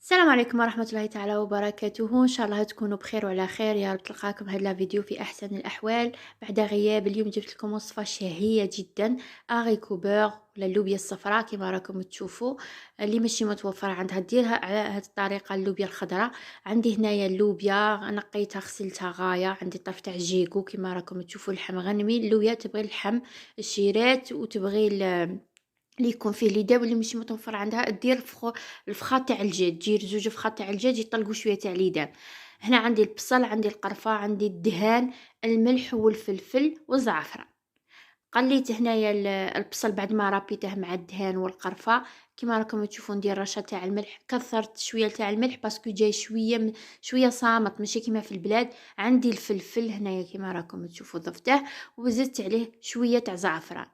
السلام عليكم ورحمة الله تعالى وبركاته. إن شاء الله تكونوا بخير وعلى خير يا رب. تلقاكم هذا الفيديو في أحسن الأحوال بعد غياب. اليوم جبت لكم وصفة شهية جدا، أغي كوبور ولا اللوبيا الصفراء كما راكم تشوفوا. اللي ماشي متوفرة عندها ديرها على هذه الطريقة. اللوبيا الخضراء عندي هنايا، اللوبيا نقيتها غسلتها غاية. عندي طرف تاع جيكو كما راكم تشوفوا، اللحم غنمي. اللوبيا تبغي اللحم الشيرات وتبغي اللي يكون فيه ليدا، واللي ماشي متوفر عندها دير الفخا تاع الدجاج، دير زوج فخا تاع الدجاج يطلقوا شويه تاع ليدان. هنا عندي البصل، عندي القرفه، عندي الدهان، الملح والفلفل والزعفران. قليت هنايا البصل بعد ما رابيته مع الدهان والقرفه. كما راكم تشوفوا ندير رشه تاع الملح، كثرت شويه تاع الملح باسكو جاي شويه صامت ماشي كيما في البلاد. عندي الفلفل هنايا كما راكم تشوفوا ضفته، وزدت عليه شويه تاع زعفران.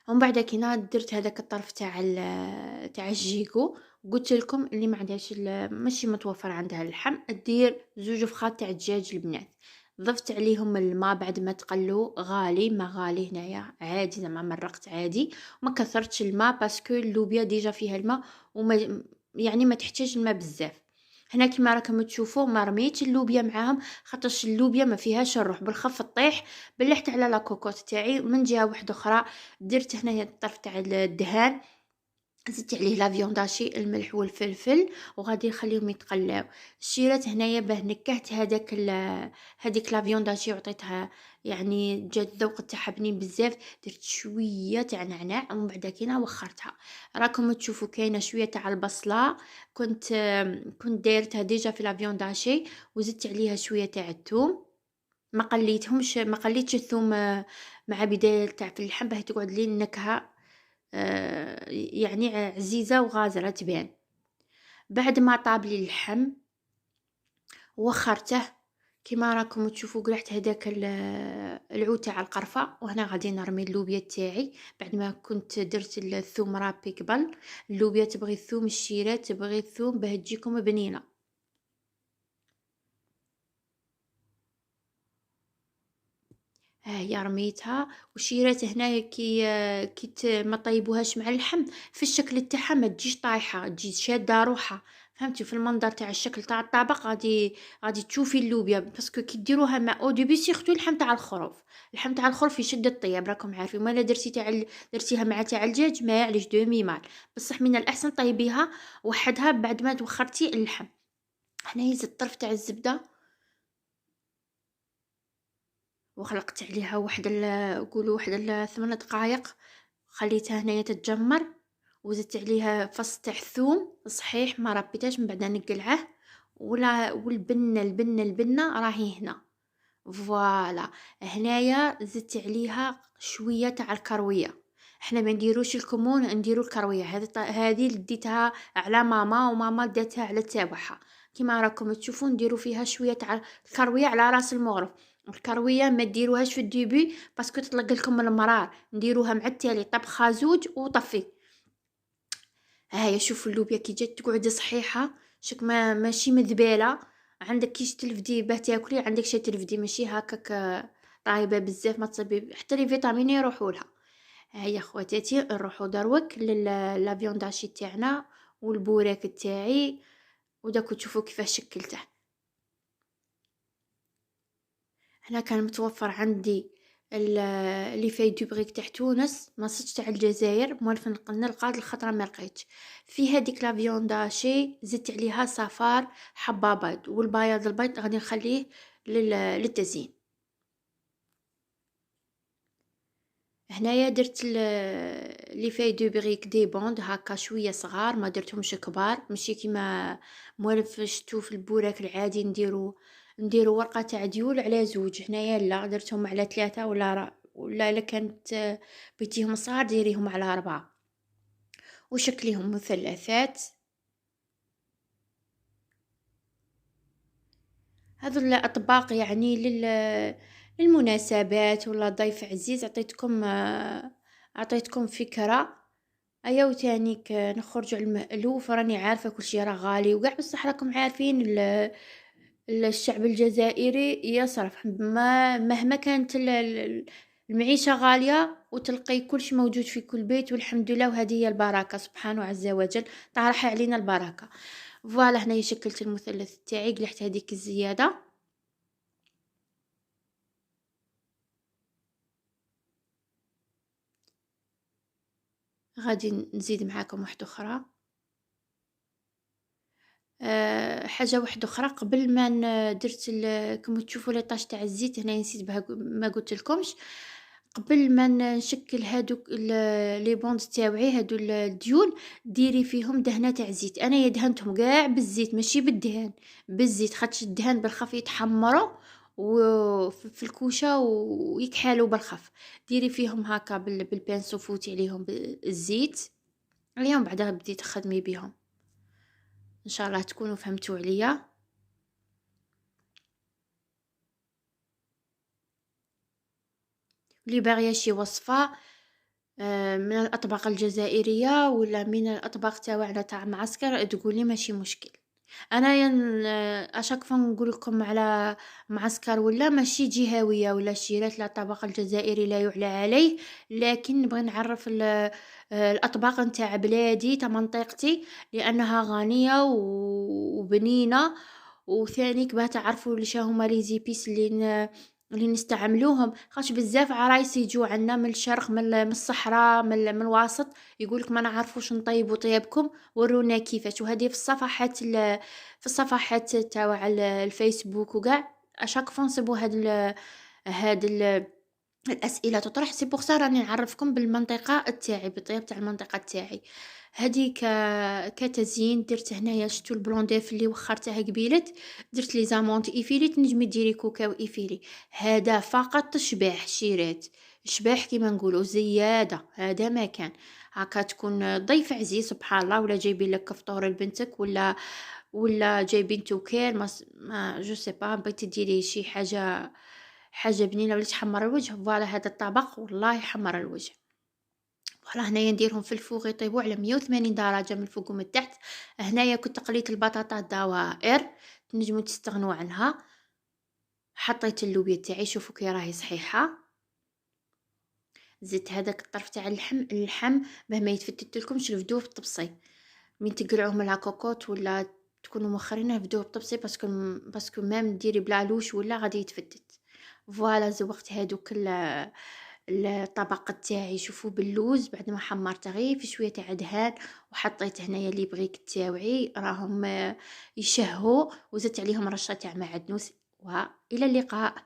ومن بعد كينا درت هذاك الطرف تاع الجيكو. قلت لكم اللي ما عندهاش ماشي متوفر عندها اللحم، دير زوج فخات تاع الدجاج البنات. ضفت عليهم الماء بعد ما تقلوا غالي، ما غالي هنايا عادي زعما مرقت عادي. ما كثرتش الماء باسكو اللوبيا ديجا فيها الماء، وما يعني ما تحتاج الماء بزاف. هنا كما راكم تشوفوا ما رميتش اللوبيا معاهم، خاطرش اللوبيا ما فيهاش الروح، بالخف طيح. بلحت على لا كوكوط تاعي من جهه واحده اخرى. درت هنايا الطرف تاع الدهان، زدت عليه لا فيونداشي، الملح والفلفل، وغادي نخليهم يتقلاو. الشيرات هنايا باه نكهت هذيك لا فيونداشي وعطيتها، يعني جات الذوق تاعها بنين بزاف. درت شويه تاع نعناع ومن بعد كينا وخرتها. راكم تشوفوا كاينه شويه تاع البصله، كنت كنت دايرتها ديجا في لا فيونداشي، وزدت عليها شويه تاع الثوم. ما قليتش الثوم مع بداية تاع في اللحم باه تقعد لي النكهة يعني عزيزة وغازرة تبان. بعد ما طاب لي اللحم وخرته كما راكم تشوفوا، قلعت هذاك العود تاع القرفة. وهنا غادي نرمي اللوبيا تاعي بعد ما كنت درت الثوم رابي قبل. اللوبيا تبغي الثوم، الشيرات تبغي الثوم باه تجيكم بنينه. ها هي رميتها. وشيرات هنايا ما طيبوهاش مع اللحم في الشكل تاعها ما تجيش طايحه، تجي شاده روحها. فهمتي؟ في المنظر تاع الشكل تاع الطبق غادي تشوفي اللوبيا، باسكو كي ديروها مع او ديبي سيرتو اللحم تاع الخروف. اللحم تاع الخروف يشد الطياب راكم عارفين، ولا درتيها مع تاع الدجاج ما يعليش دومي مال. بصح من الاحسن طيبيها وحدها بعد ما توخرتي اللحم. هنايا زدت الطرف تاع الزبده وخلقت عليها قولوا واحد 8 دقائق. خليتها هنايا تتجمر، وزدت عليها فص تاع الثوم صحيح ما ربيتهاش من بعد نقلعه. ولا البنه راهي هنا. فوالا. هنايا زدت عليها شويه تاع الكرويه. احنا ما نديروش الكمون، نديرو الكرويه. هذه اللي ديتها على ماما، وماما داتها على تاوعها. كما راكم تشوفوا نديرو فيها شويه تاع الكرويه على راس المغرف. الكرويه ما ديروهاش في الديبي باسكو تطلق لكم المرار، نديروها مع التالي طبخه زوج وطفي. هيا شوفوا اللوبيا كي جات تقعد صحيحه، شك ما ماشي مذباله. عندك كيش تلفدي باه تاكلي، عندك شي تلفدي ماشي هكاك طايبه بزاف ما تصيبي حتى لي فيتامين يروحوا لها. هيا خواتاتي نروحوا دروك لا فيونداشي تاعنا والبوراك تاعي، وداك تشوفوا كيفاش شكلته. هنا كان متوفر عندي اللي فاي دوبريك تاع تونس، ما صدتش تاع الجزائر موالف نلقى الخطره ما لقيتش. في هذيك لا فيونداشي زدت عليها صفار حبه بيض، والبياض البيض غادي نخليه للتزيين. هنايا درت لي فاي دوبريك دي بوند هكا شويه صغار، ما درتهمش كبار ماشي كيما موالف شتو في البوراك العادي نديرو ورقه تاع ديول على زوج. هنايا لا، درتهم على 3 ولا الا كانت بيتيهم صغار ديريهم على 4 وشكليهم مثلثات. هذو الاطباق يعني للمناسبات ولا ضيف عزيز. اعطيتكم فكره. ايا وتانيك نخرجوا على المألوف. راني عارفه كل شيء راه غالي وكاع، بصح راكم عارفين الشعب الجزائري يصرف مهما كانت المعيشه غاليه. وتلقي كلشي موجود في كل بيت والحمد لله، وهذه هي البركة سبحانه عز وجل، طرح علينا البركة. فوالا هنايا شكلت المثلث تاعي، قلعت هذيك الزيادة. غادي نزيد معاكم واحدة اخرى. حاجه واحده اخرى قبل ما درت كما تشوفوا لي طاش تاع الزيت هنا، نسيت بها ما قلت لكمش. قبل ما نشكل هادوك لي بوند تاوعي هادو الديول، ديري فيهم دهنه تاع زيت. انا دهنتهم كاع بالزيت ماشي بالدهان، بالزيت، خاطش الدهان بالخف يتحمروا وفي الكوشه ويكحالوا بالخف. ديري فيهم هكا بالبانسو، فوتي عليهم بالزيت اليوم، بعدها بديت تخدمي بهم. ان شاء الله تكونوا فهمتوا عليا. اللي باغيه شي وصفه من الاطباق الجزائريه ولا من الاطباق تاعنا تاع معسكر، تقولي ماشي مشكل. انا اشاك فون نقول لكم على معسكر ولا ماشي جهويه ولا شيرات، لا الطبق الجزائري لا يعلى عليه، لكن نبغي نعرف الاطباق نتاع بلادي تاع منطقتي، لانها غنيه وبنينه. وثاني كباه تعرفوا ليش هما لي زيبيس اللي نستعملوهم، خاطش بزاف عرايس يجوا عندنا من الشرق، من الصحراء، من الوسط، يقولك ما نعرفوش نطيبوا طيابكم، ورونا كيفاش. وهذه في الصفحات في الصفحات تاع الفيسبوك وكاع، اشاك فنصبوا الاسئله تطرح. سي بوغ سا راني نعرفكم بالمنطقه تاعي، بالطياب تاع المنطقه تاعي. هذه كتزيين درت هنايا، شتو البلونديف اللي وخرتها قبيلت، درت لي زامونت ايفيلي، تنجمي ديري كوكاو ايفيلي. هذا فقط شباح شيرات، شباح كيما نقولوا زياده، هذا ما كان. هكا تكون ضيف عزيز سبحان الله، ولا جايبين لك فطور لبنتك، ولا جايبين توكيل ما جو سي با، بغيتي ديري شي حاجه بنينه ولا تحمر الوجه. فوالا هذا الطبق والله يحمر الوجه. فوالا هنايا نديرهم في الفوغ يطيبوا على 180 درجه من الفوق ومن التحت. هنايا كنت قليت البطاطا دوائر، تنجموا تستغنوا عنها. حطيت اللوبيا تاعي، شوفوا كي راهي صحيحه. زدت هذاك الطرف تاع اللحم باه ما يتفتت لكمش، رفدوه بالطبسي. من تقلعوه من الكوكوط ولا تكونوا مخرينه، رفدوه بالطبسي، باسكو مام ديري بلالوش ولا غادي يتفتت. فوالا زوقت هادوك الطبق تاعي، شوفوا باللوز بعد ما حمرته غير في شويه تاع دهان، وحطيت هنايا اللي بغيك تاوعي راهم يشهوا، وزدت عليهم رشه تاع معدنوس. والى اللقاء.